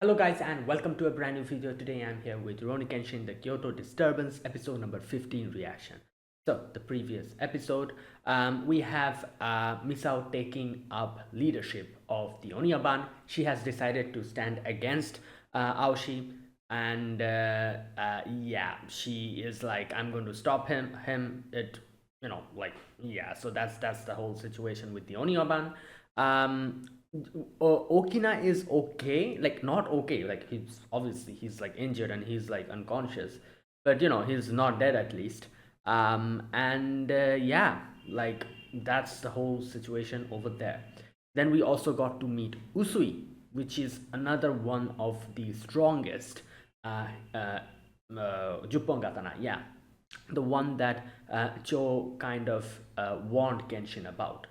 Hello guys and welcome to a brand new video. Today I'm here with Rurouni Kenshin, the Kyoto Disturbance episode number 15 reaction. So the previous episode, we have Misao taking up leadership of the Onyaban. She has decided to stand against Aoshi, and yeah, she is like, I'm going to stop him. So that's the whole situation with the Onyaban. um Okina is okay, like not okay, like he's like injured and he's like unconscious, but he's not dead at least. And yeah, like that's the whole situation over there. Then we also got to meet Usui, which is another one of the strongest uh, uh, Juppongatana, yeah, the one that Cho kind of warned Genshin about.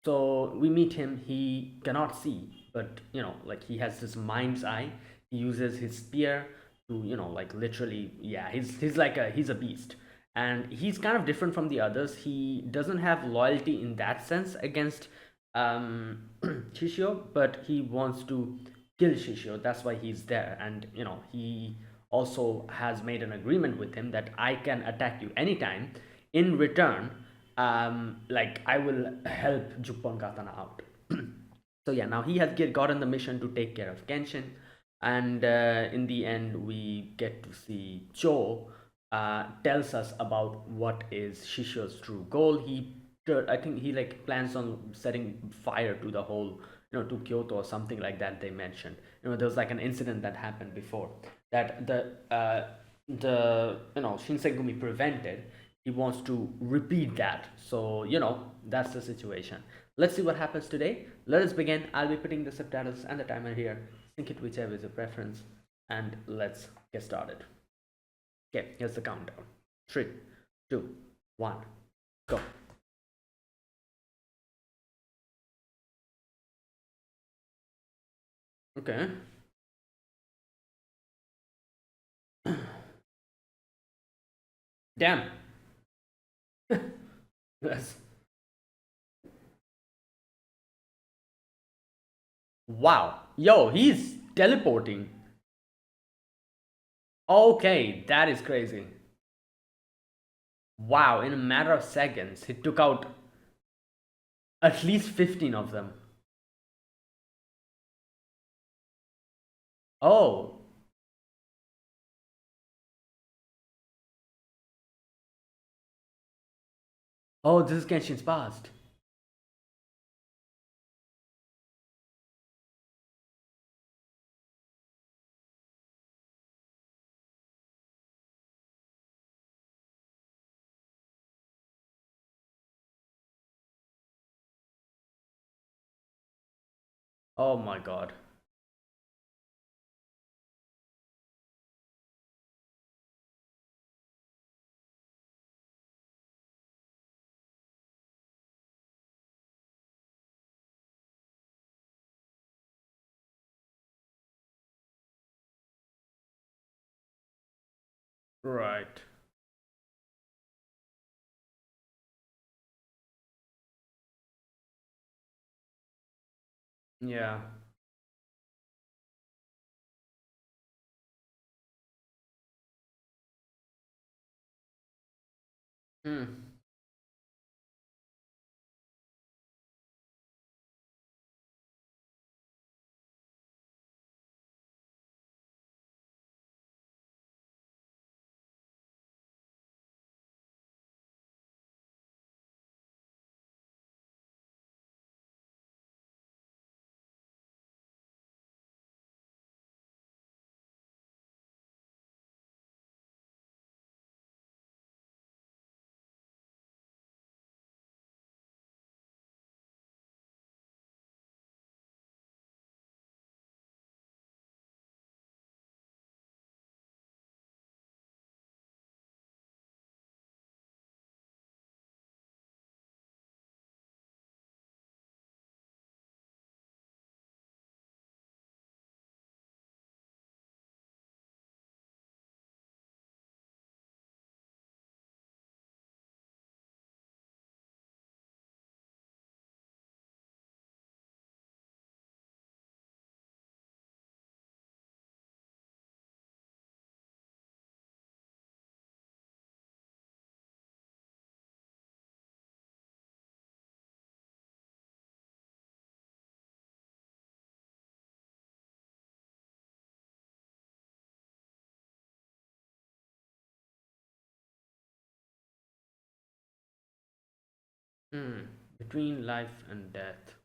So we meet him. He cannot see, but like he has this mind's eye. He uses his spear to, like literally, yeah. He's a beast, and he's kind of different from the others. He doesn't have loyalty in that sense against Shishio, but he wants to kill Shishio. That's why he's there, and he also has made an agreement with him that I can attack you anytime. In return, like I will help Juppon Katana out. So yeah, now he has gotten the mission to take care of Kenshin, and in the end, we get to see Cho tells us about what is Shishio's true goal. I think he like plans on setting fire to the whole, to Kyoto or something like that. They mentioned, there was like an incident that happened before that the Shinsengumi prevented. He wants to repeat that. So that's the situation. Let's see what happens today. Let us begin. I'll be putting the subtitles and the timer here. Sync it whichever is your preference, and let's get started. Okay, here's the countdown. 3, 2, 1, go. Okay. Damn. Yes. Wow. Yo, he's teleporting. Okay, that is crazy. Wow, in a matter of seconds, he took out at least 15 of them. Oh. Oh, this is Genshin's past. Oh my god. Right. Yeah. Hmm. Hmm. Between life and death.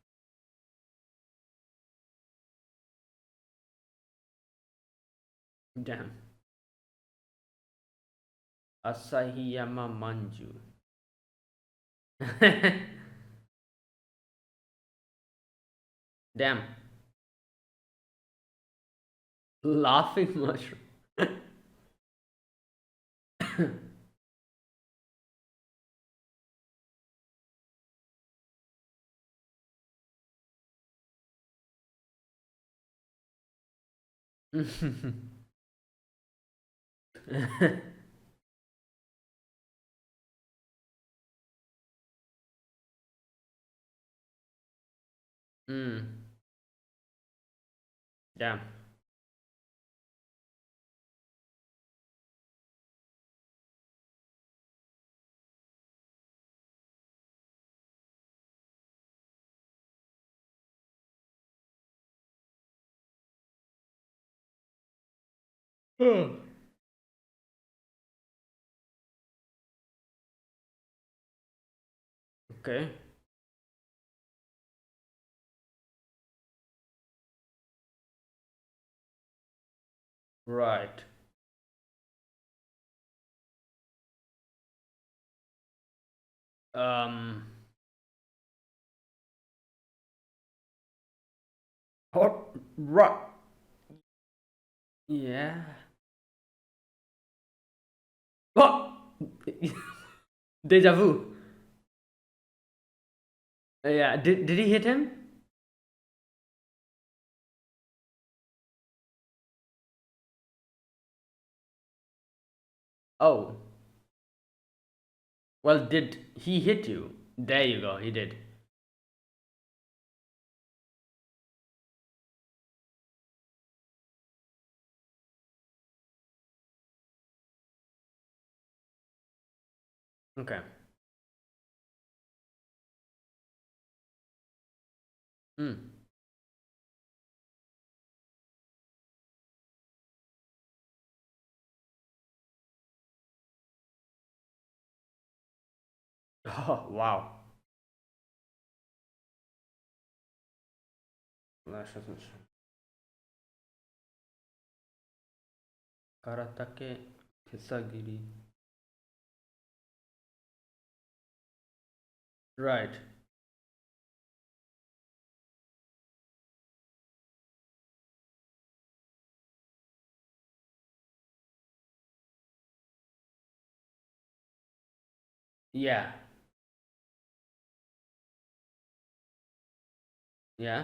Damn. Asahiyama Manju. Damn. Laughing mushroom. Hmm. Damn. Hmm. Okay. Right. Um. What? Right. Yeah. What? Deja vu. Yeah. Did he hit him? Oh. Well, did he hit you? There you go. He did. Okay. Hmm. Oh wow. Karatake Hisagiri. Right. Yeah. Yeah.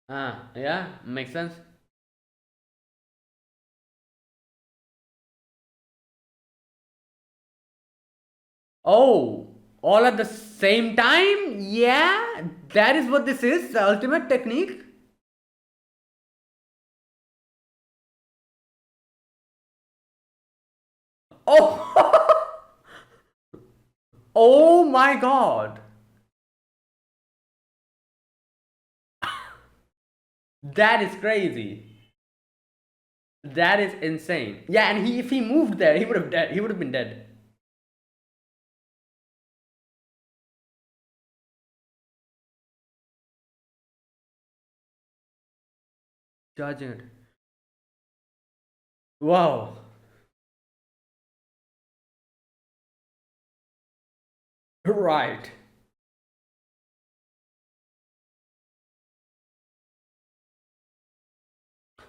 Ah. Yeah. Makes sense. Oh. All at the same time? Yeah. That is what this is. The ultimate technique. Oh. Oh my god. That is crazy. That is insane. Yeah, and if he moved there, he would have been dead. Judging it. Wow. Right.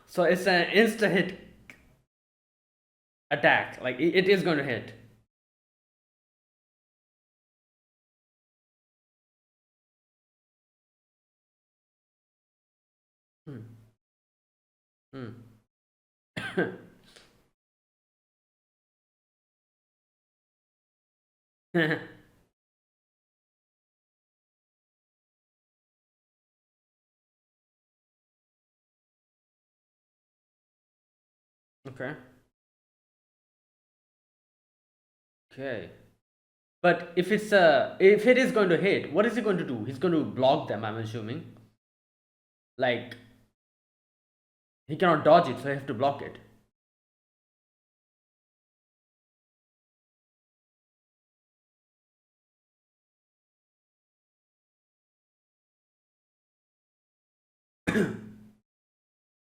So it's an insta hit attack. Like it is going to hit. Hmm. Hmm. Okay. Okay. But if it is going to hit, what is he going to do? He's going to block them, I'm assuming. Like he cannot dodge it, so he have to block it.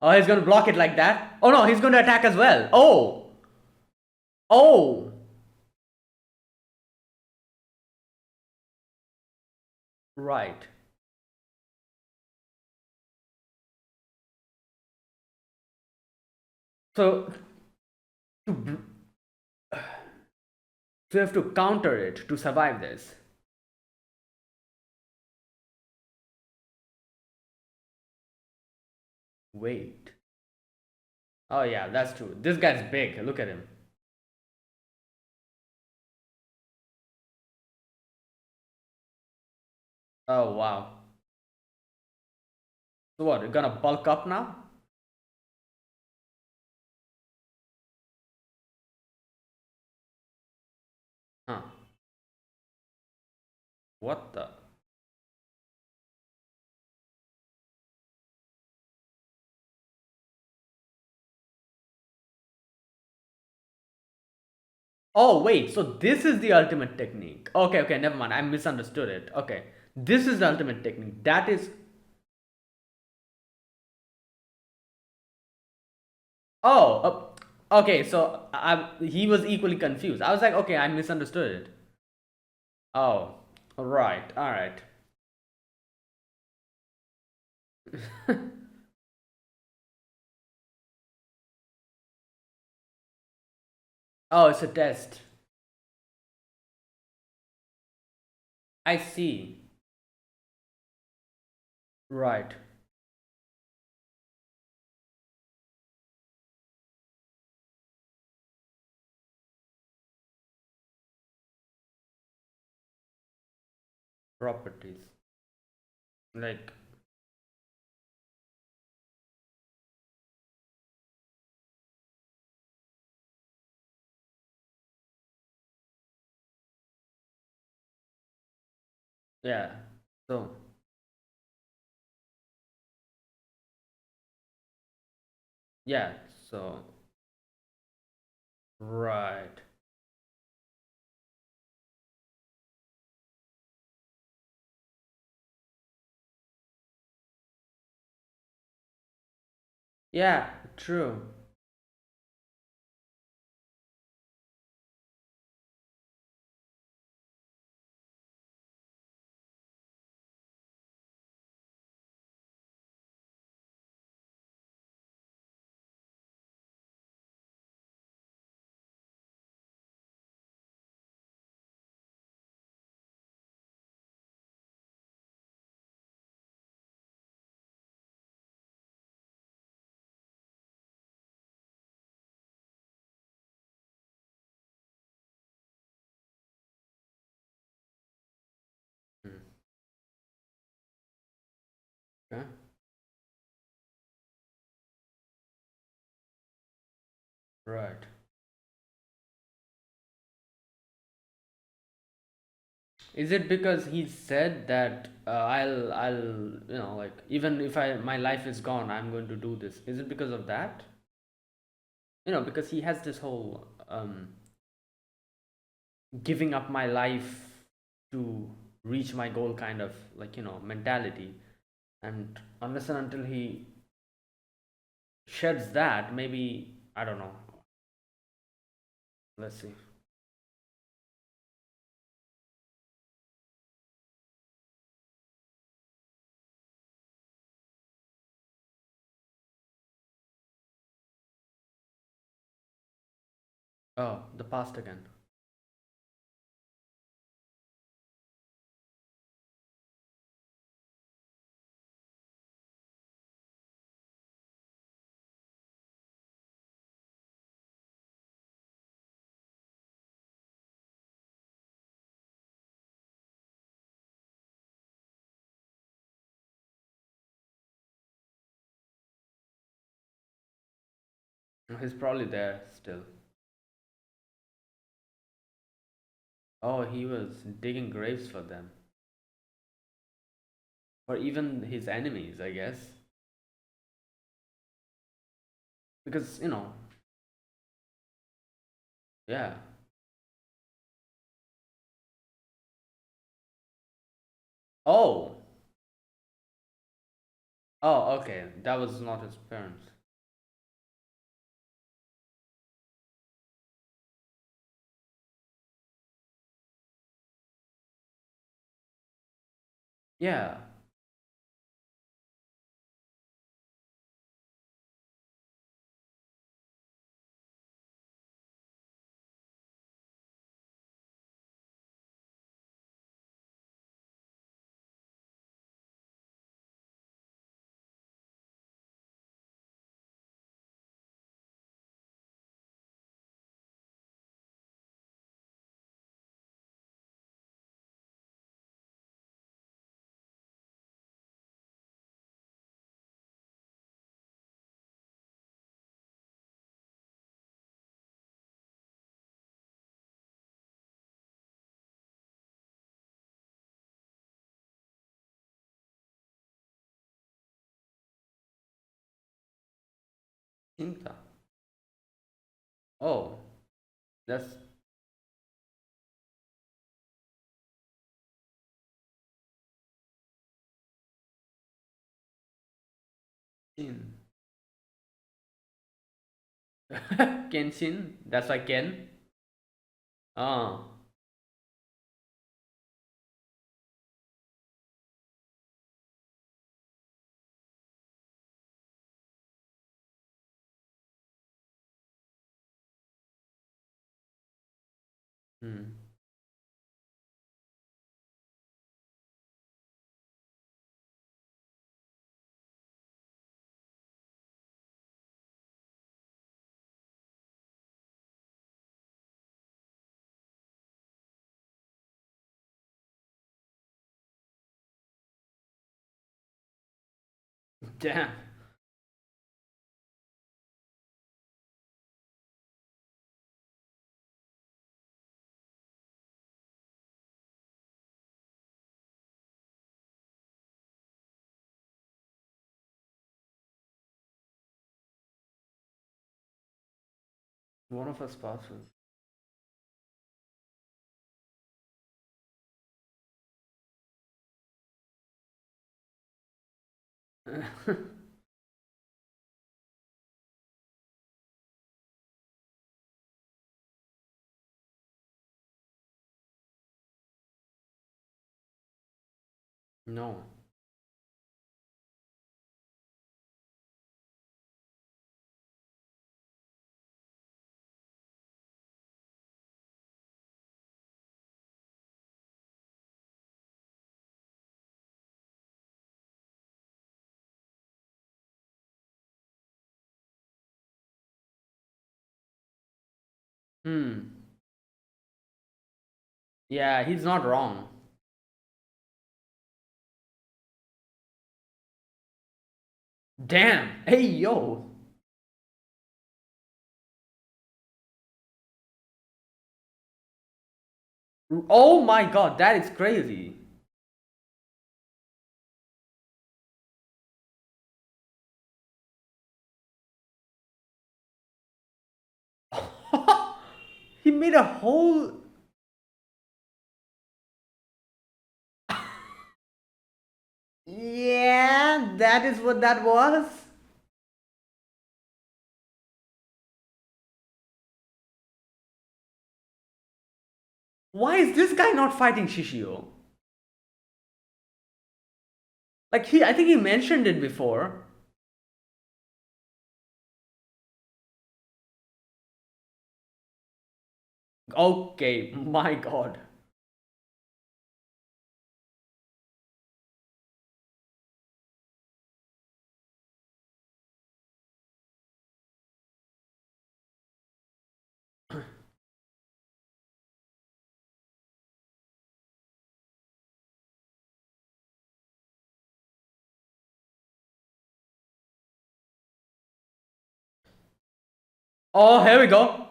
Oh, he's gonna block it like that. Oh no, he's gonna attack as well. Oh, oh, right. So, so you have to counter it to survive this. Wait. Oh yeah, that's true. This guy's big. Look at him. Oh wow. So what? You're gonna bulk up now? Huh? What the? Oh wait. So this is the ultimate technique. Okay, okay. Never mind. I misunderstood it. Okay. This is the ultimate technique. That is. Oh. Okay. So he was equally confused. I was like, okay, I misunderstood it. Oh. Right. All right. Oh, it's a test. I see. Right. Properties. Like. Yeah. So. Yeah. So. Right. Yeah. True. Hmm. Okay. Right. Is it because he said that like even if my life is gone, I'm going to do this? Is it because of that? Because he has this whole giving up my life to reach my goal kind of like mentality, and unless and until he sheds that, maybe I don't know. Let's see. Oh, the past again. He's probably there still. Oh, he was digging graves for them, or even his enemies, I guess, because yeah. Oh, Oh, okay. That was not his parents. Yeah. Inta. Oh, that's Shin. Kenshin. That's why Ken. Ah. Hmm. Damn. One of us spouses. No. Hmm. Yeah, he's not wrong. Damn. Hey, yo. Oh my god, that is crazy. He made a whole. Yeah, that is what that was. Why is this guy not fighting Shishio? Like I think he mentioned it before. Okay, my god. Oh, here we go.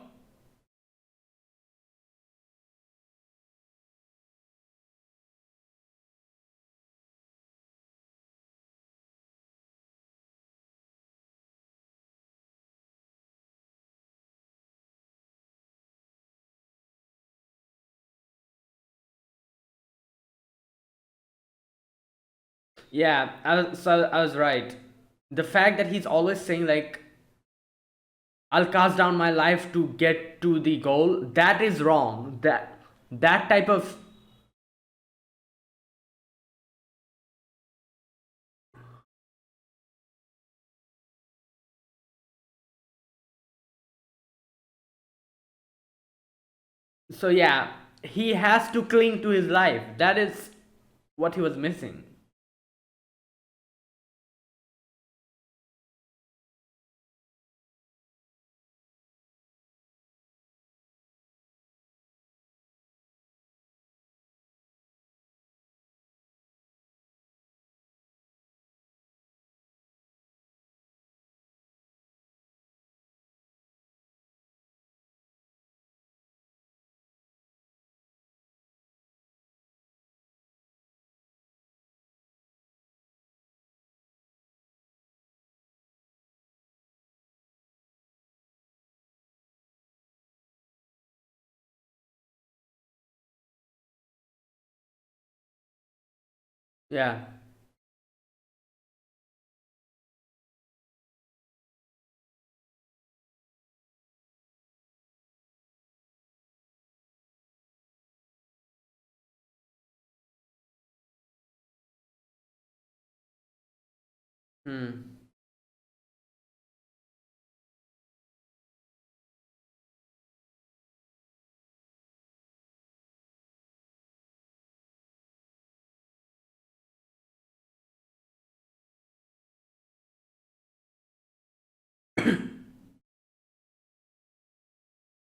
Yeah, I was right. The fact that he's always saying like I'll cast down my life to get to the goal, that is wrong. That type of, so yeah, he has to cling to his life. That is what he was missing. Yeah. Hmm.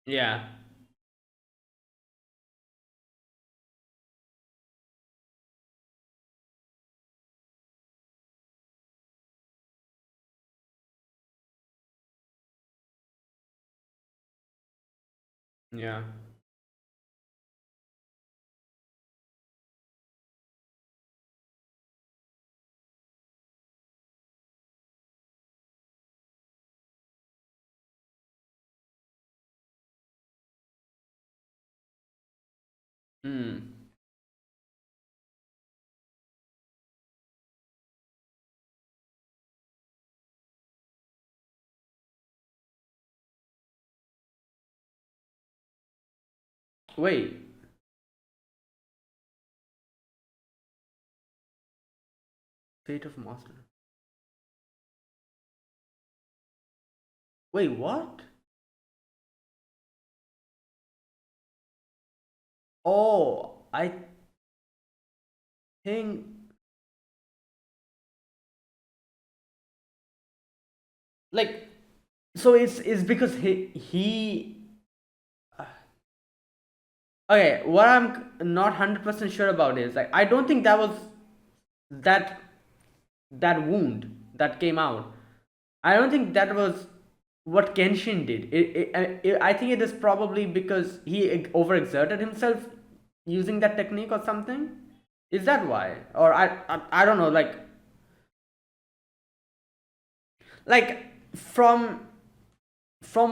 Yeah. Yeah. Hmm. Wait. Fate of Master. Wait, what? Oh, I think like, so it's because he okay, what I'm not 100% sure about is like I don't think that was that that wound that came out. I don't think that was what Kenshin did. I think it is probably because he overexerted himself using that technique or something. Is that why? Or I don't know. Like from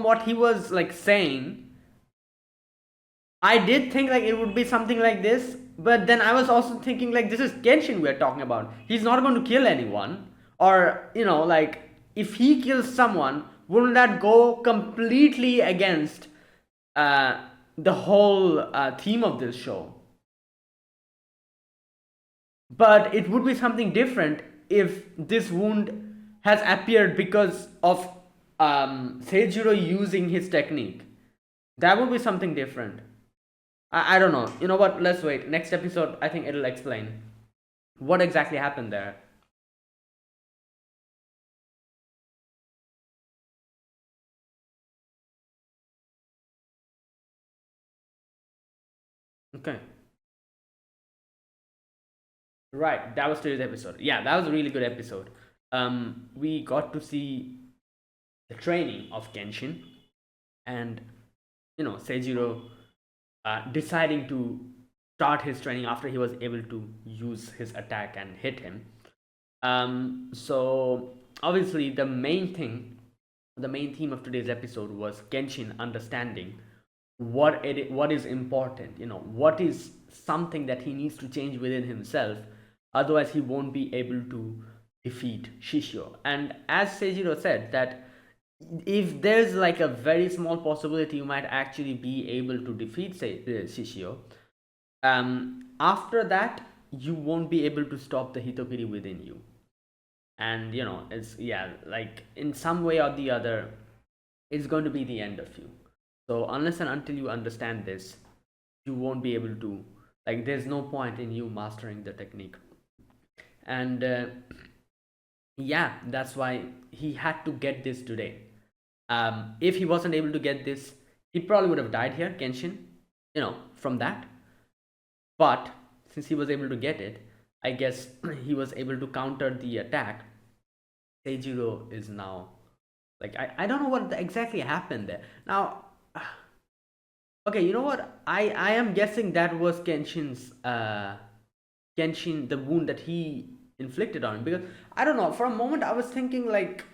what he was like saying, I did think like it would be something like this, but then I was also thinking like this is Genshin we're talking about. He's not going to kill anyone, or like if he kills someone, wouldn't that go completely against uh, the whole theme of this show? But it would be something different if this wound has appeared because of Seijiro using his technique. That would be something different. I don't know. You know what? Let's wait. Next episode, I think it'll explain what exactly happened there. Okay. Right. That was today's episode. Yeah, that was a really good episode. We got to see the training of Kenshin and Seijiro deciding to start his training after he was able to use his attack and hit him. So obviously the main theme of today's episode was Genshin understanding what is important. What is something that he needs to change within himself Otherwise, he won't be able to defeat Shishio. And as Seijiro said, that if there's like a very small possibility you might actually be able to defeat Shishio, after that you won't be able to stop the Hitokiri within you. And it's, yeah, like in some way or the other, it's going to be the end of you. So unless and until you understand this, you won't be able to, like, there's no point in you mastering the technique. And yeah, that's why he had to get this today. If he wasn't able to get this, he probably would have died here, Kenshin, from that. But since he was able to get it, I guess he was able to counter the attack. Seijiro is now, like, I don't know what exactly happened there. Now, okay, you know what? I am guessing that was Kenshin, the wound that he inflicted on him, because I don't know. For a moment, I was thinking like,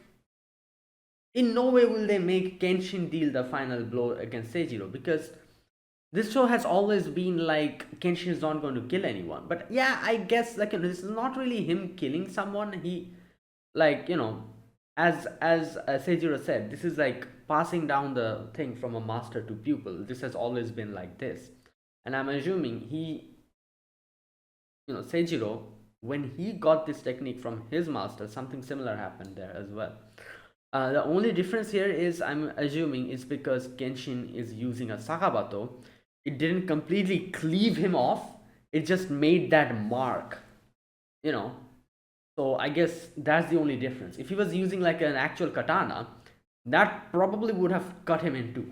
in no way will they make Kenshin deal the final blow against Seijiro, because this show has always been like Kenshin is not going to kill anyone. But yeah, I guess like this is not really him killing someone. He, like, as Seijiro said, this is like passing down the thing from a master to pupil. This has always been like this, and I'm assuming Seijiro, when he got this technique from his master, something similar happened there as well. The only difference here is, I'm assuming, is because Kenshin is using a Sakabato, it didn't completely cleave him off. It just made that mark, you know. So I guess that's the only difference. If he was using like an actual katana, that probably would have cut him in two.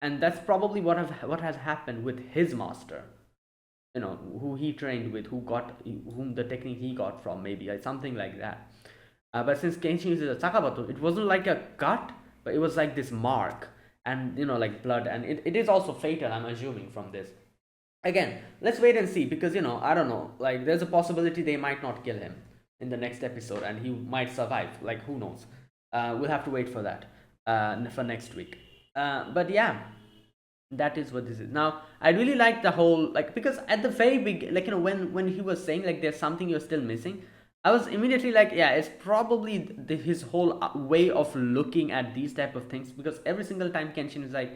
And that's probably what has happened with his master, who he trained with, whom the technique he got from, maybe like something like that. But since Kenshin uses a Sakabato, it wasn't like a cut, but it was like this mark, and like blood, and it is also fatal, I'm assuming, from this. Again, let's wait and see, because I don't know, like there's a possibility they might not kill him in the next episode and he might survive, like who knows. We'll have to wait for that, for next week. But yeah, that is what this is. Now I really like the whole, like, because at the very big, like, when he was saying like there's something you're still missing, I was immediately like, yeah, it's probably his whole way of looking at these type of things, because every single time Kenshin is like,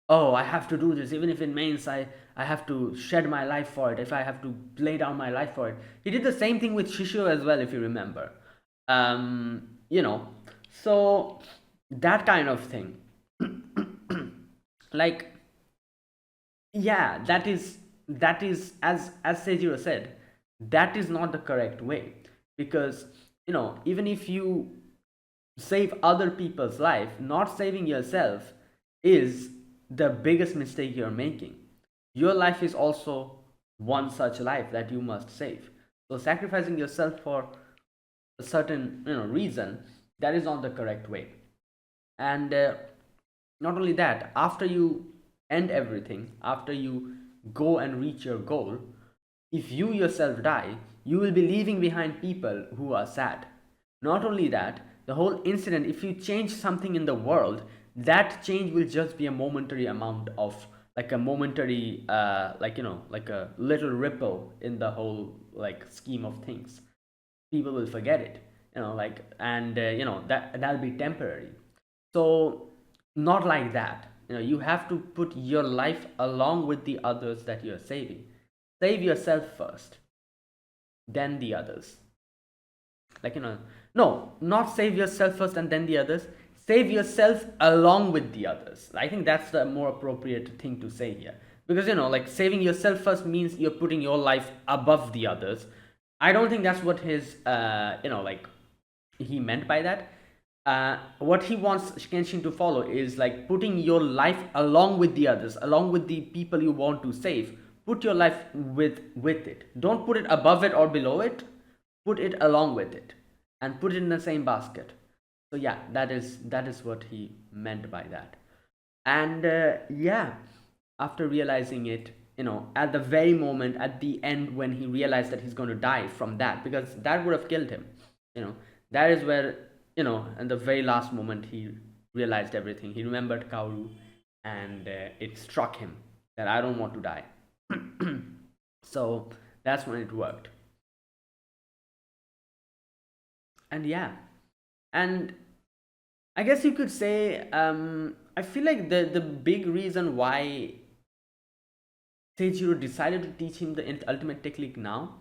oh, I have to do this, even if it means I have to shed my life for it, if I have to lay down my life for it. He did the same thing with Shishio as well, if you remember. You know, so that kind of thing. Like, yeah, that is as Seijiro said, that is not the correct way, because even if you save other people's life, not saving yourself is the biggest mistake you're making. Your life is also one such life that you must save. So sacrificing yourself for a certain reason, that is not the correct way. And not only that, after you end everything, after you go and reach your goal, if you yourself die, you will be leaving behind people who are sad. Not only that, the whole incident, if you change something in the world, that change will just be a momentary amount of, like a momentary, like a little ripple in the whole like scheme of things. People will forget it, like, and that'll be temporary. So not like that. You have to put your life along with the others that you're saving. Save yourself first, then the others. Like, no, not save yourself first and then the others. Save yourself along with the others. I think that's the more appropriate thing to say here, because like saving yourself first means you're putting your life above the others. I don't think that's what his like he meant by that. What he wants Kenshin to follow is like putting your life along with the others, along with the people you want to save. Put your life with it. Don't put it above it or below it. Put it along with it, and put it in the same basket. So yeah, that is what he meant by that. And yeah, after realizing it, at the very moment, at the end, when he realized that he's going to die from that, because that would have killed him, that is where, in the very last moment, he realized everything. He remembered Kaoru, and it struck him that I don't want to die. So that's when it worked. And yeah, and I guess you could say, I feel like the big reason why Seijiro decided to teach him the ultimate technique now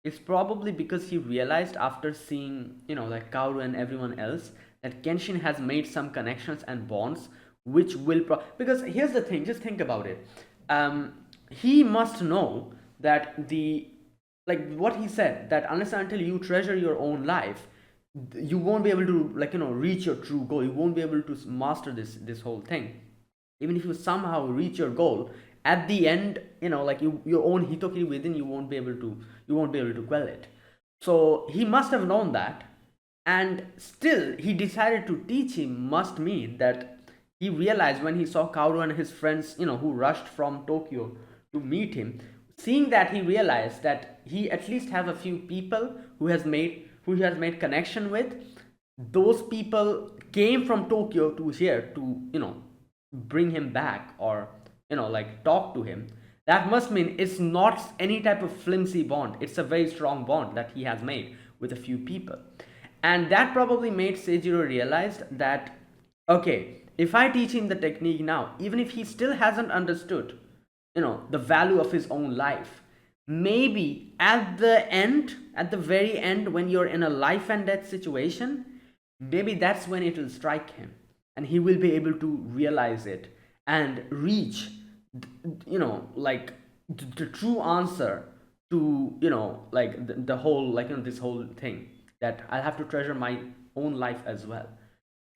is probably because he realized after seeing, like Kaoru and everyone else, that Kenshin has made some connections and bonds which will because here's the thing, just think about it. He must know that the like what he said, that unless and until you treasure your own life, you won't be able to, like, reach your true goal. You won't be able to master this whole thing. Even if you somehow reach your goal, at the end, like your own hitokiri within, you won't be able to quell it. So he must have known that, and still he decided to teach him. Must mean that he realized when he saw Kaoru and his friends, who rushed from Tokyo to meet him, seeing that, he realized that he at least have a few people who he has made connection with. Those people came from Tokyo to here to, bring him back, or, like, talk to him. That must mean it's not any type of flimsy bond. It's a very strong bond that he has made with a few people. And that probably made Seijiro realize that, okay, if I teach him the technique now, even if he still hasn't understood, the value of his own life, maybe at the very end, when you're in a life and death situation, maybe that's when it will strike him, and he will be able to realize it and reach, like, the true answer to, like, the whole, like, this whole thing, that I'll have to treasure my own life as well.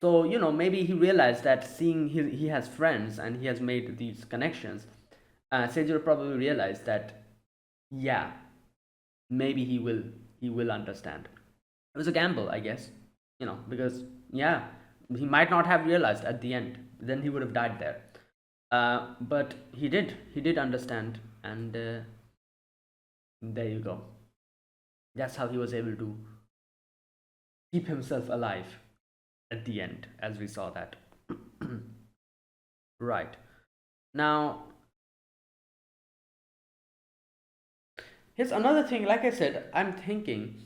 So, maybe he realized that, seeing he has friends and he has made these connections, Seijiro probably realized that, yeah, maybe he will understand. It was a gamble, I guess, because, yeah, he might not have realized at the end. Then he would have died there. But he did understand, and there you go. That's how he was able to keep himself alive at the end, as we saw that. Right. Now, here's another thing. Like I said, I'm thinking,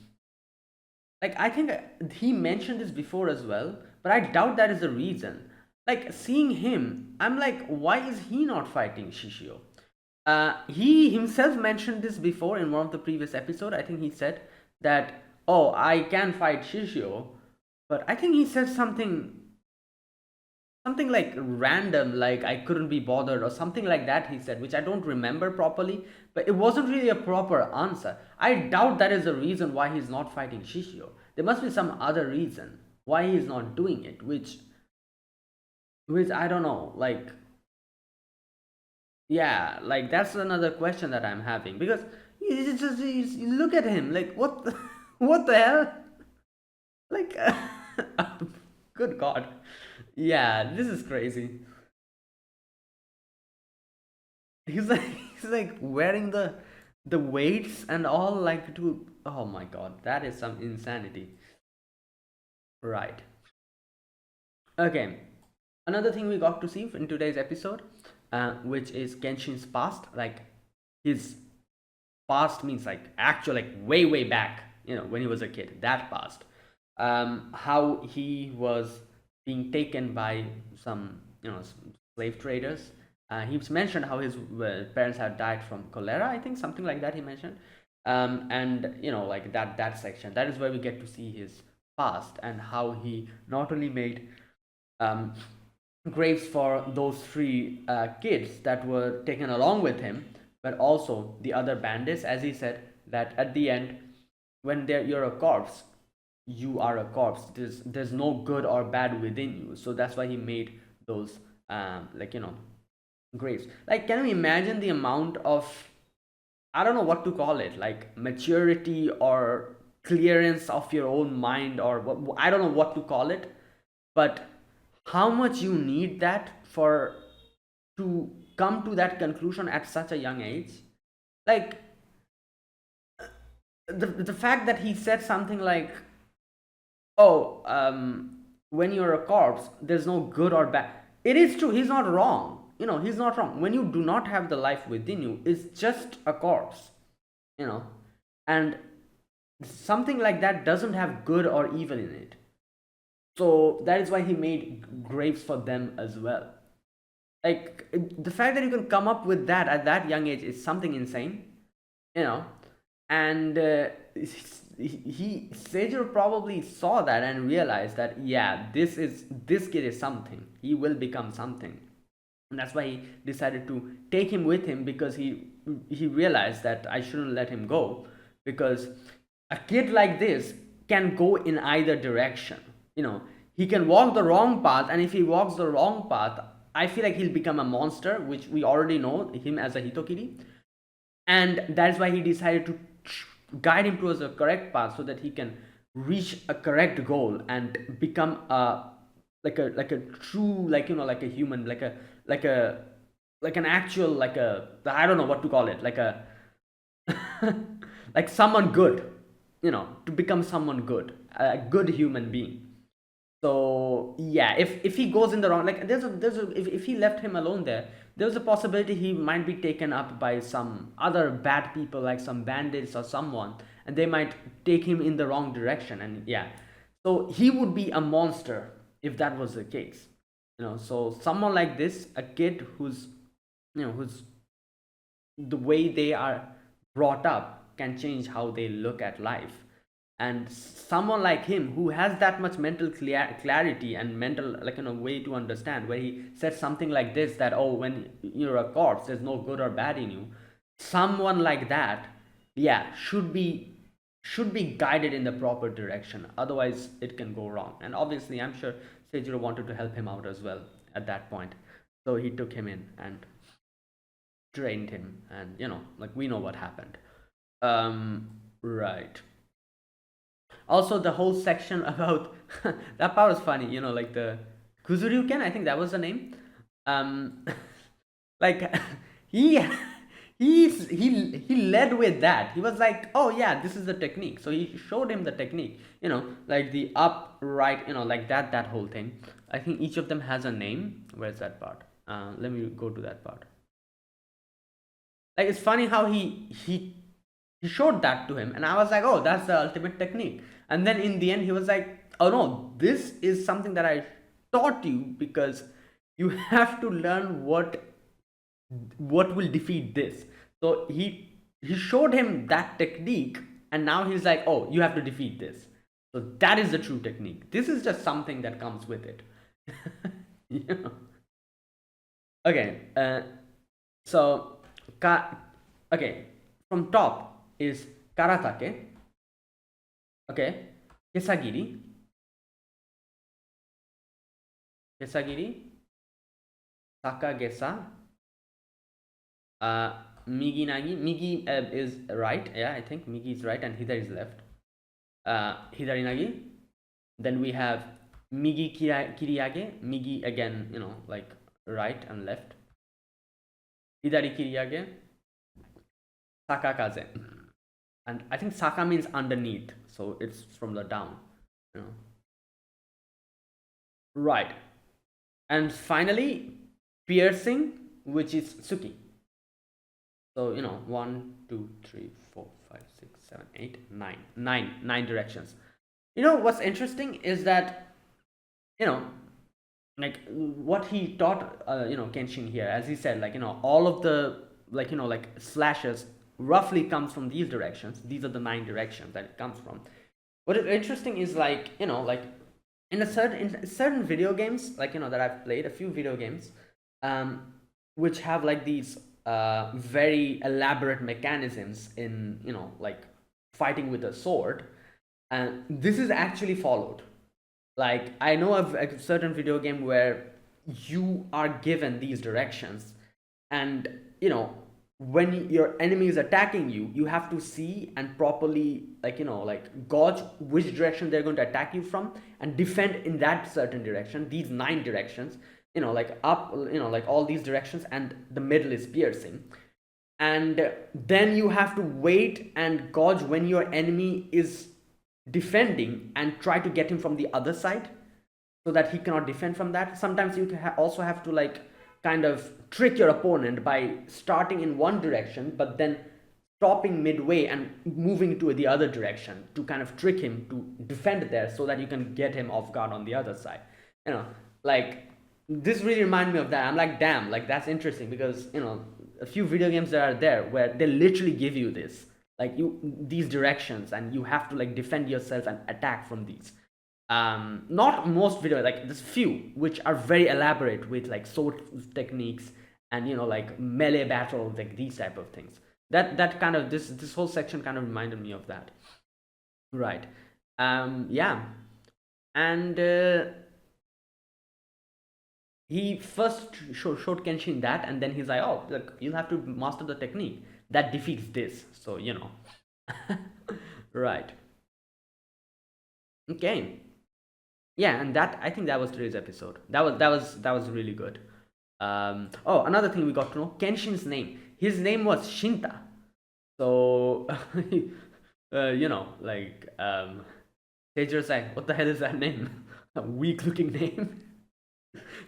like, I think he mentioned this before as well, but I doubt that is the reason. Like, seeing him, I'm like, why is he not fighting Shishio? He himself mentioned this before in one of the previous episode. I think he said that, oh, I can fight Shishio, but I think he said something like random, like I couldn't be bothered, or something like that, he said, which I don't remember properly, but it wasn't really a proper answer. I doubt that is the reason why he's not fighting Shishio. There must be some other reason why he's not doing it, which I don't know. Like, yeah, like, that's another question that I'm having, because you look at him, like, what what the hell, like, good god. Yeah, this is crazy. He's like he's like wearing the weights and all, like, to, oh my god, that is some insanity. Right. Okay. Another thing we got to see in today's episode, which is Genshin's past. Like, his past means, like, actual, like, way back, when he was a kid, that past. How he was being taken by some, slave traders. He's mentioned how his parents had died from cholera, I think, something like that he mentioned. And, like, that section, that is where we get to see his past, and how he not only made um, graves for those three kids that were taken along with him, but also the other bandits, as he said, that at the end, when you're a corpse, you are a corpse. There's no good or bad within you. So that's why he made those, like, graves. Like, can you imagine the amount of, I don't know what to call it, like, maturity or clearance of your own mind, or what, I don't know what to call it, but how much you need that for to come to that conclusion at such a young age. Like, the fact that he said something like, oh, when you're a corpse, there's no good or bad. It is true. He's not wrong. He's not wrong. When you do not have the life within you, it's just a corpse. You know, and something like that doesn't have good or evil in it. So that is why he made graves for them as well. Like the fact that you can come up with that at that young age is something insane, you know. And he Seijiro probably saw that and realized that, yeah, this kid is something. He will become something, and that's why he decided to take him with him, because he realized that I shouldn't let him go, because a kid like this can go in either direction, you know. He can walk the wrong path, and if he walks the wrong path, I feel like he'll become a monster, which we already know him as a Hitokiri. And that's why he decided to guide him towards the correct path, so that he can reach a correct goal and become a like a true, like, you know, like a human, like a like an actual, like a, I don't know what to call it, like a like someone good, you know, to become someone good, a good human being. So yeah, if he goes in the wrong, like if he left him alone there, there's a possibility he might be taken up by some other bad people, like some bandits or someone, and they might take him in the wrong direction. And yeah, so he would be a monster if that was the case, you know. So someone like this, a kid who's, you know, who's, the way they are brought up can change how they look at life. And someone like him who has that much mental clarity and mental, like, you know, way to understand, where he said something like this, that, oh, when you're a corpse, there's no good or bad in you. Someone like that, yeah, should be guided in the proper direction, otherwise it can go wrong. And obviously I'm sure Seijiro wanted to help him out as well at that point, so he took him in and trained him. And, you know, like, we know what happened. Right. Also, the whole section about that part was funny, you know, like the Kuzuryuken, I think that was the name. Um, like he he led with that. He was like, oh yeah, this is the technique. So he showed him the technique, you know, like the upright, you know, like that whole thing. I think each of them has a name. Where's that part? Let me go to that part. Like, it's funny how he showed that to him, and I was like, oh, that's the ultimate technique. And then in the end he was like, oh no, this is something that I taught you, because you have to learn what will defeat this. So he showed him that technique, and now he's like, oh, you have to defeat this. So that is the true technique. This is just something that comes with it. Yeah. Okay, so okay, from top is Karatake, okay, Kesagiri, Kesagiri, Sakagesa, Migi Nagi. Migi is right, yeah, I think Migi is right and Hidari is left. Hidari Nagi. Then we have Migi Kiriage, Migi again, you know, like right and left. Hidari Kiriage, Sakakaze. And I think Saka means underneath, so it's from the down, you know. Right. And finally, piercing, which is Suki. So, you know, 1, 2, 3, 4, 5, 6, 7, 8, 9. Nine directions. You know, what's interesting is that, you know, like what he taught, you know, Kenshin here, as he said, like, you know, all of the, like, you know, like slashes roughly comes from these directions. These are the 9 directions that it comes from. What is interesting is, like, you know, like in certain video games, like, you know, that I've played a few video games, which have like these very elaborate mechanisms in, you know, like fighting with a sword, and this is actually followed. Like, I know of a certain video game where you are given these directions, and, you know, when your enemy is attacking you, you have to see and properly, like, you know, like gauge which direction they're going to attack you from, and defend in that certain direction, these 9 directions, you know, like up, you know, like all these directions, and the middle is piercing. And then you have to wait and gauge when your enemy is defending, and try to get him from the other side, so that he cannot defend from that. Sometimes you also have to, like, kind of trick your opponent by starting in one direction, but then stopping midway and moving to the other direction to kind of trick him to defend there so that you can get him off guard on the other side. You know, like this really reminded me of that. I'm like, damn, like that's interesting because a few video games that are there where they literally give you this, like these directions, and you have to like defend yourself and attack from these. Not most video, like there's few which are very elaborate with like sword techniques and like melee battles, like these type of things. That kind of this whole section kind of reminded me of that, right? Yeah, and he first showed Kenshin that, and then he's like, oh, look, you'll have to master the technique that defeats this. So right. Okay. Yeah, and that, I think that was today's episode. That was really good. Oh, another thing we got to know, Kenshin's name. His name was Shinta. So like Seijiro's like, what the hell is that name? A weak looking name.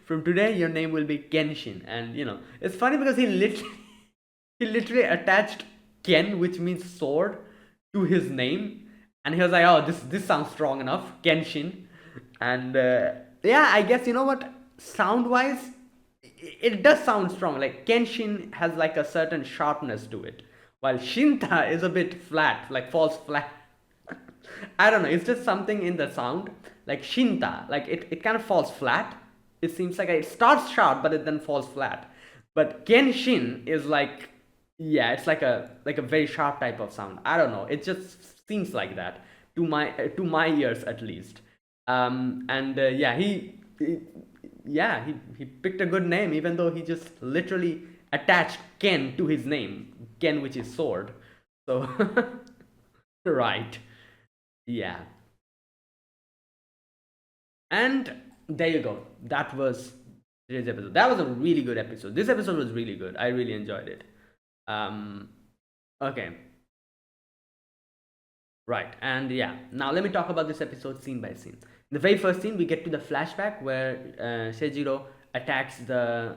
From today your name will be Kenshin. And it's funny because he literally attached Ken, which means sword, to his name, and he was like, oh, this sounds strong enough, Kenshin. And yeah, I guess, you know what, sound wise it does sound strong. Like Kenshin has like a certain sharpness to it, while Shinta is a bit flat, like falls flat. I don't know, it's just something in the sound. Like Shinta, like it kind of falls flat. It seems like it starts sharp but it then falls flat. But Kenshin is like, yeah, it's like a very sharp type of sound. I don't know, it just seems like that to my ears at least. And yeah, he picked a good name, even though he just literally attached Ken to his name, Ken, which is sword. So right, yeah. And there you go. That was today's episode. That was a really good episode. This episode was really good. I really enjoyed it. Um, okay, right. And yeah, now let me talk about this episode scene by scene. In the very first scene, we get to the flashback where Seijiro attacks the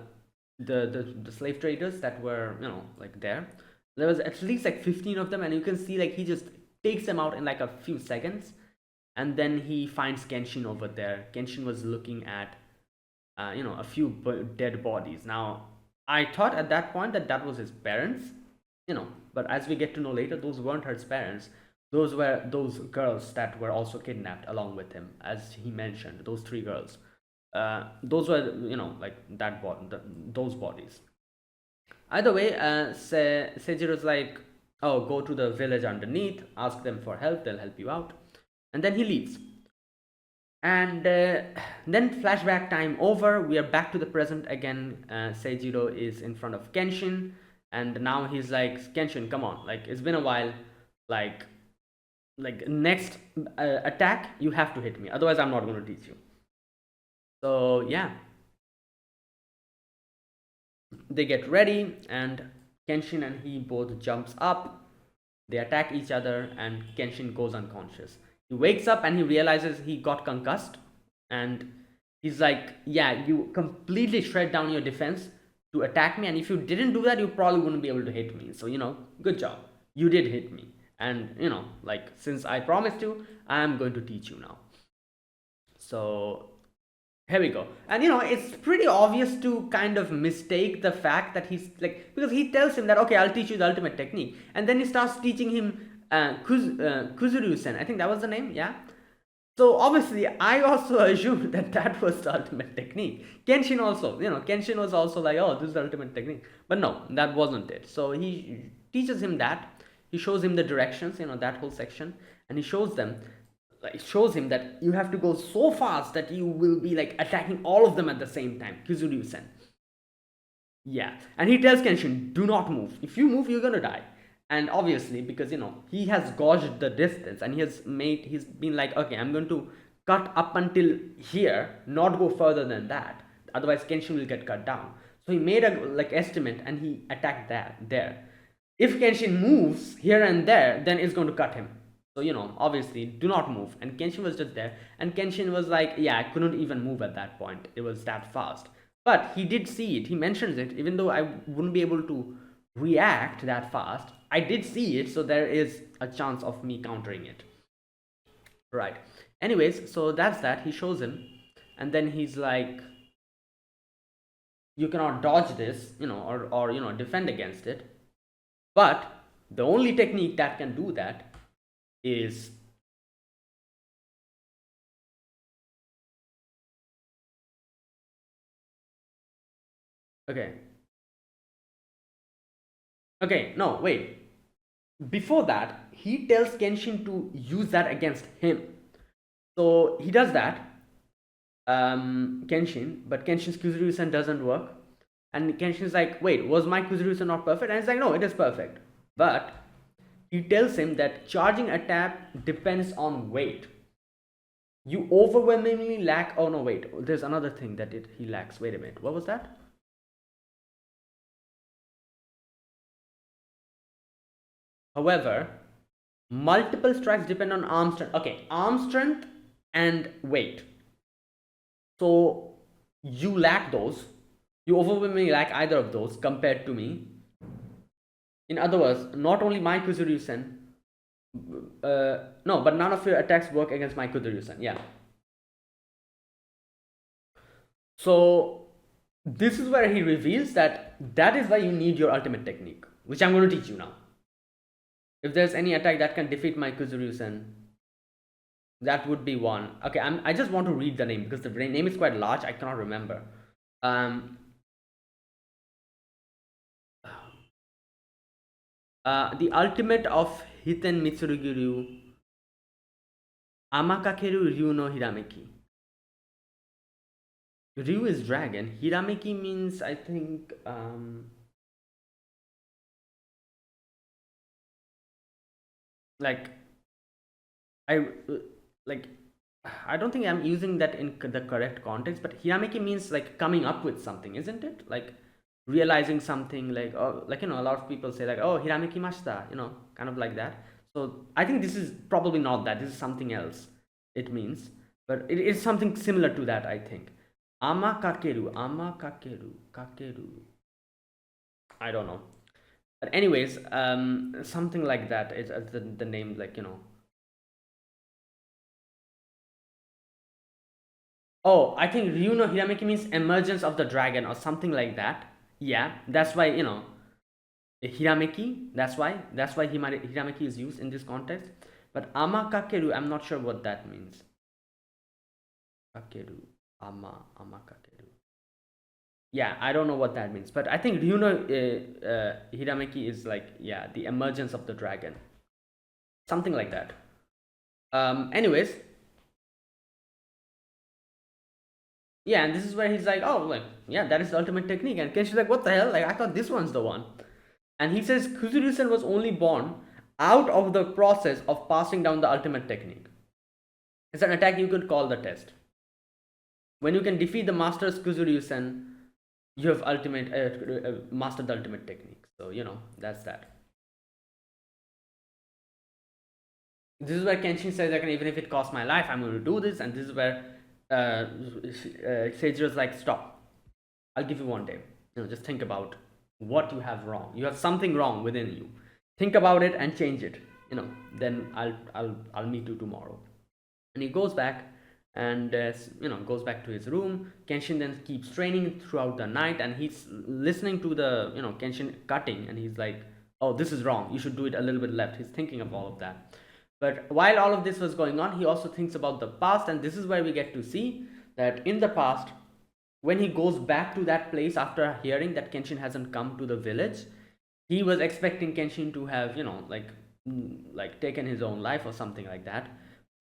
slave traders that were like there. There was at least like 15 of them, and you can see like he just takes them out in like a few seconds, and then he finds Kenshin over there. Kenshin was looking at a few dead bodies. Now I thought at that point that that was his parents, but as we get to know later, those weren't his parents. Those were those girls that were also kidnapped along with him, as he mentioned. Those three girls. Those were like those bodies. Either way, Seijiro's like, oh, go to the village underneath, ask them for help, they'll help you out. And then he leaves. And then flashback time over, we are back to the present again. Seijiro is in front of Kenshin, and now he's like, Kenshin, come on, like it's been a while, like next attack you have to hit me, otherwise I'm not going to teach you. So yeah, they get ready, and Kenshin and he both jumps up. They attack each other, and Kenshin goes unconscious. He wakes up and he realizes he got concussed, and he's like, yeah, you completely shred down your defense to attack me, and if you didn't do that, you probably wouldn't be able to hit me. So good job, you did hit me. And like, since I promised you, I'm going to teach you now. So here we go. And it's pretty obvious to kind of mistake the fact that he's like, because he tells him that, okay, I'll teach you the ultimate technique, and then he starts teaching him Kuzuryu-sen. I think that was the name, yeah. So obviously I also assumed that that was the ultimate technique. Kenshin also, Kenshin was also like, oh, this is the ultimate technique, but no, that wasn't it. So he teaches him that. He shows him the directions, that whole section, and he shows him that you have to go so fast that you will be like attacking all of them at the same time. Kuzuryu-sen. Yeah, and he tells Kenshin, do not move. If you move, you're gonna die. And obviously, because he has gauged the distance, and he's been like, okay, I'm going to cut up until here, not go further than that. Otherwise, Kenshin will get cut down. So he made a estimate, and he attacked there. If Kenshin moves here and there, then it's going to cut him. So obviously, do not move. And Kenshin was just there, and Kenshin was like, yeah, I couldn't even move at that point. It was that fast. But he did see it. He mentions it, even though I wouldn't be able to react that fast. I did see it, so there is a chance of me countering it. Right. Anyways, so that's that. He shows him, and then he's like, you cannot dodge this, or defend against it. But the only technique that can do that is, okay. Okay, no, wait. Before that, he tells Kenshin to use that against him. So he does that, Kenshin, but Kenshin's Kuzuryu-sen doesn't work. And Kenshin's like, wait, was my Kuzuryu-sen not perfect? And he's like, no, it is perfect. But he tells him that charging attack depends on weight. You overwhelmingly lack. Oh no, wait. There's another thing that he lacks. Wait a minute. What was that? However, multiple strikes depend on arm strength. Okay, arm strength and weight. So you lack those. You overwhelmingly lack either of those compared to me. In other words, not only my Kuzuryu-sen, no, but none of your attacks work against my Kuzuryu-sen. Yeah. So this is where he reveals that is why you need your ultimate technique, which I'm going to teach you now. If there's any attack that can defeat my Kuzuryu-sen, that would be one. Okay, I just want to read the name because the name is quite large. I cannot remember. The ultimate of Hiten Mitsurugiryu, Amakakeru Ryu no Hirameki. Ryu is dragon. Hirameki means, I think, like, I like I don't think I'm using that in the correct context, but hirameki means like coming up with something, isn't it? Like realizing something, like, oh, like, a lot of people say like, oh, hirameki mashita, kind of like that. So I think this is probably not that. This is something else. It means, but it is something similar to that, I think. Ama kakeru. I don't know. But anyways, something like that is the name, like, Oh, I think Ryu no Hirameki means emergence of the dragon or something like that. Yeah, that's why, Hirameki, that's why Hirameki is used in this context. But Ama Kakeru, I'm not sure what that means. Kakeru, Ama Kakeru. Yeah, I don't know what that means. But I think Ryu no Hirameki is like, yeah, the emergence of the dragon. Something like that. Anyways, yeah, and this is where he's like, oh, like, yeah, that is the ultimate technique. And Kenshi's like, what the hell? Like, I thought this one's the one. And he says Kuzuryu-sen was only born out of the process of passing down the ultimate technique. It's an attack you could call the test. When you can defeat the master's Kuzuryu-sen, you have mastered the ultimate technique. So, that's that. This is where Kenshin says, like, even if it costs my life, I'm going to do this. And this is where Seijiro's like, stop. I'll give you one day. Just think about what you have wrong. You have something wrong within you. Think about it and change it. Then I'll meet you tomorrow. And he goes back and goes back to his room. Kenshin then keeps training throughout the night, and he's listening to the Kenshin cutting, and he's like, oh, this is wrong. You should do it a little bit left. He's thinking of all of that. But while all of this was going on, he also thinks about the past, and this is where we get to see that in the past, when he goes back to that place after hearing that Kenshin hasn't come to the village, he was expecting Kenshin to have, like taken his own life or something like that.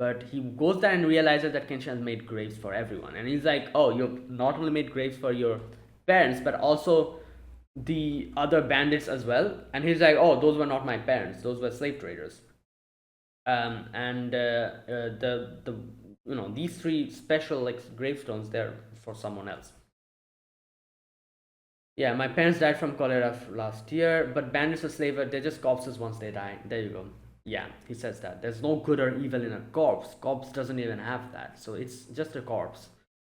But he goes there and realizes that Kenshin has made graves for everyone. And he's like, oh, you've not only made graves for your parents, but also the other bandits as well. And he's like, oh, those were not my parents, those were slave traders. And the these three special like gravestones, they're for someone else. Yeah, my parents died from cholera last year, but bandits or slaver, they're just corpses once they die. There you go. Yeah, he says that. There's no good or evil in a corpse. Corpse doesn't even have that. So it's just a corpse.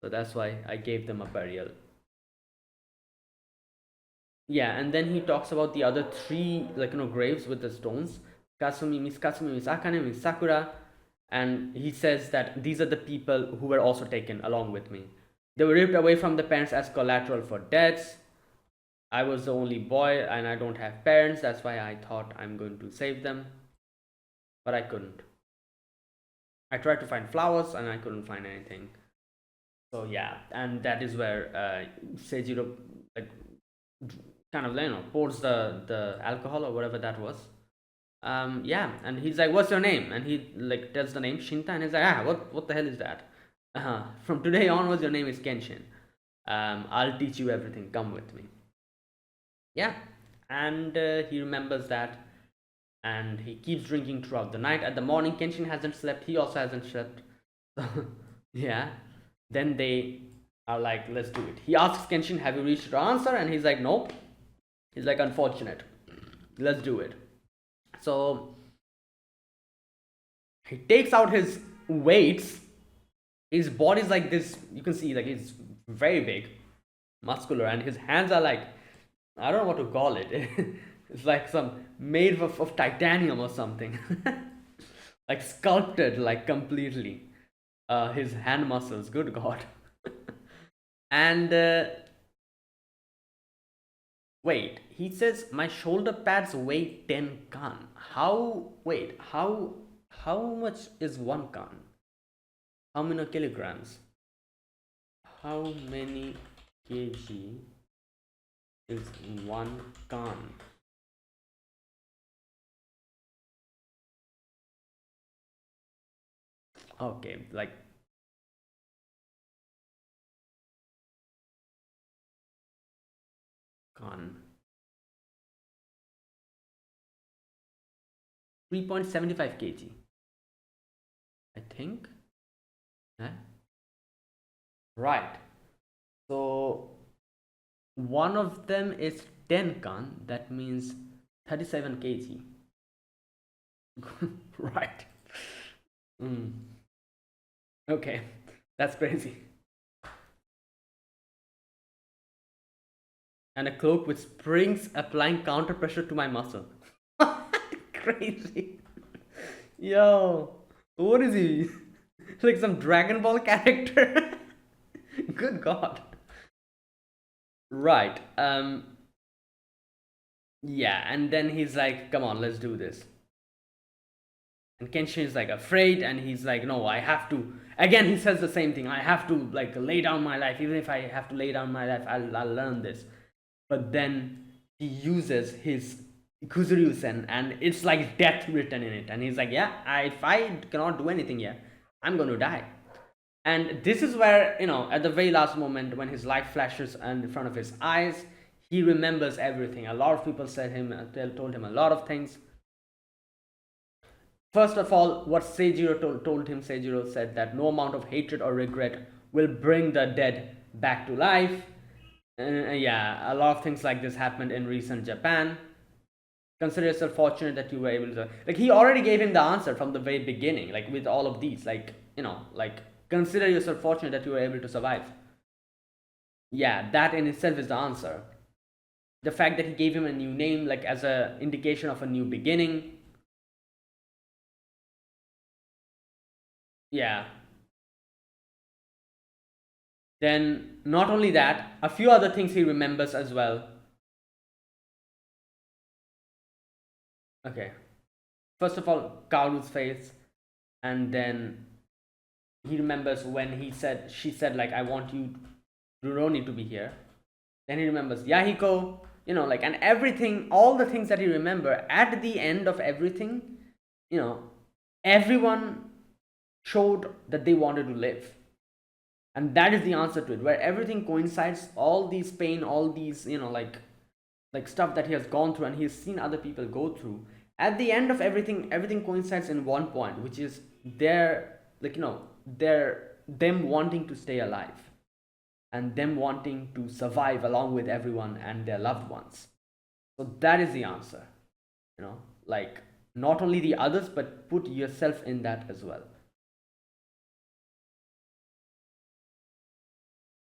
So that's why I gave them a burial. Yeah, and then he talks about the other three, like, graves with the stones. Kasumi, Misakane, Misakura. And he says that these are the people who were also taken along with me. They were ripped away from the parents as collateral for deaths. I was the only boy and I don't have parents. That's why I thought I'm going to save them. But I couldn't. I tried to find flowers and I couldn't find anything. So yeah, and that is where Seijiro, like, kind of, pours the alcohol or whatever that was. Yeah, and he's like, "What's your name?" And he, like, tells the name Shinta, and he's like, "Ah, what the hell is that?" From today onwards, your name is Kenshin. I'll teach you everything. Come with me. Yeah, and he remembers that, and he keeps drinking throughout the night. At the morning, Kenshin hasn't slept. He also hasn't slept. Yeah. Then they are like, "Let's do it." He asks Kenshin, "Have you reached your answer?" And he's like, "Nope." He's like, "Unfortunate. Let's do it." So he takes out his weights. His body's like this. You can see, like, he's very big, muscular, and his hands are like, I don't know what to call it. It's like some made of titanium or something, like sculpted, like, completely. His hand muscles, good god. And wait, he says my shoulder pads weigh 10 kan. How? Wait, how much is 1 kan? How many kilograms? How many kg is 1 kan? Okay, like, kan. 3.75 kg, I think. Eh? Right. So one of them is 10 kan. That means 37 kg. Right. Mm. Okay, that's crazy. And a cloak with springs applying counter pressure to my muscle. Crazy. Yo, what is he? Like some Dragon Ball character? Good God. Right. Yeah, and then he's like, "Come on, let's do this." And Kenshin is like afraid, and he's like, "No, I have to." Again, he says the same thing. I have to, like, lay down my life. Even if I have to lay down my life, I'll learn this. But then he uses his Kuzuryu-sen, and it's like death written in it. And he's like, "Yeah, if I cannot do anything here, I'm going to die." And this is where, at the very last moment, when his life flashes in front of his eyes, he remembers everything. A lot of people said him, told him a lot of things. First of all, what Seijiro told him, Seijiro said that no amount of hatred or regret will bring the dead back to life. Yeah, a lot of things like this happened in recent Japan. Consider yourself fortunate that you were able to. Like, he already gave him the answer from the very beginning, like, with all of these. Like, like, consider yourself fortunate that you were able to survive. Yeah, that in itself is the answer. The fact that he gave him a new name, like, as a indication of a new beginning. Yeah. Then, not only that, a few other things he remembers as well. Okay. First of all, Kaoru's face, and then he remembers when she said, like, "I want you, Rurouni, to be here." Then he remembers Yahiko, like, and everything, all the things that he remember. At the end of everything, you know, everyone showed that they wanted to live, and that is the answer to it. Where everything coincides, all these pain, all these, like stuff that he has gone through and he has seen other people go through. At the end of everything, everything coincides in one point, which is their, like, their them wanting to stay alive and them wanting to survive along with everyone and their loved ones. So that is the answer, like, not only the others, but put yourself in that as well.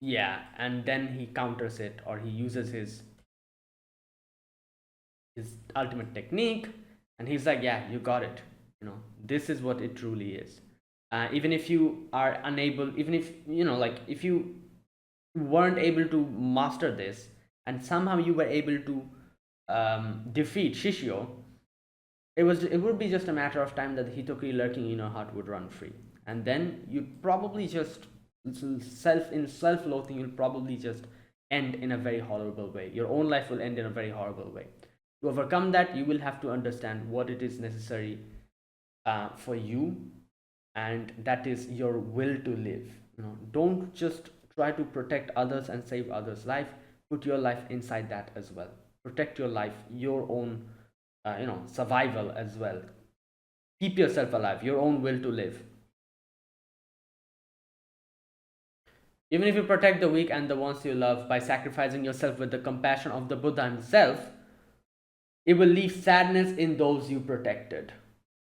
Yeah, and then he counters it, or he uses his his ultimate technique, and he's like, yeah, you got it. This is what it truly is. Even if you are unable, even if like if you weren't able to master this, and somehow you were able to defeat Shishio, it would be just a matter of time that the Hitokiri lurking in your heart would run free, and then you'd probably just self-loathing. You'll probably just end in a very horrible way. Your own life will end in a very horrible way. To overcome that, you will have to understand what it is necessary for you, and that is your will to live. Don't just try to protect others and save others' life. Put your life inside that as well. Protect your life, your own survival as well. Keep yourself alive, your own will to live. Even if you protect the weak and the ones you love by sacrificing yourself with the compassion of the Buddha himself, it will leave sadness in those you protected.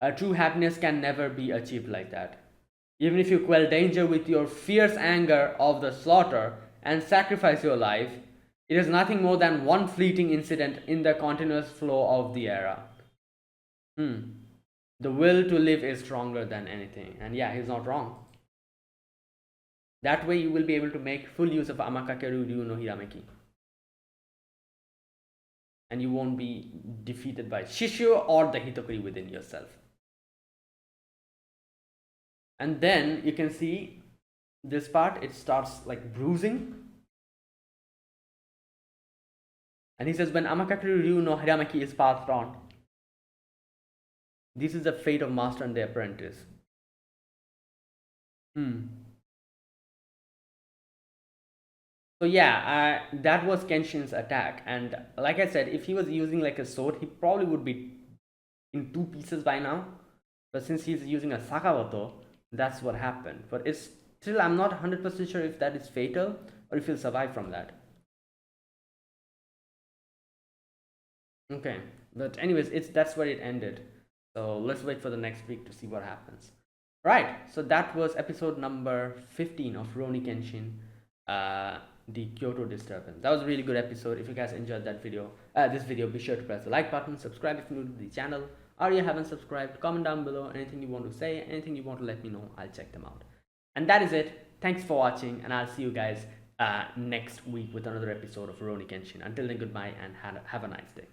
A true happiness can never be achieved like that. Even if you quell danger with your fierce anger of the slaughter and sacrifice your life, it is nothing more than one fleeting incident in the continuous flow of the era. The will to live is stronger than anything. And yeah, he's not wrong. That way you will be able to make full use of Amakakeru Ryu no Hirameki. And you won't be defeated by Shishio or the Hitokiri within yourself. And then you can see this part, it starts like bruising. And he says, when Amakakeru Ryu no Hirameki is passed on, this is the fate of master and the apprentice. So yeah, that was Kenshin's attack, and like I said, if he was using like a sword, he probably would be in two pieces by now. But since he's using a Sakamoto, that's what happened. But it's still, I'm not 100% sure if that is fatal or if he'll survive from that. Okay, but anyways, that's where it ended. So let's wait for the next week to see what happens. Right, so that was episode number 15 of Rurouni Kenshin, the Kyoto Disturbance. That was a really good episode. If you guys enjoyed that video, this video, be sure to press the like button, subscribe if you're new to the channel, or you haven't subscribed. Comment down below anything you want to say, anything you want to let me know. I'll check them out. And that is it. Thanks for watching, and I'll see you guys next week with another episode of Rurouni Kenshin. Until then, goodbye and have a nice day.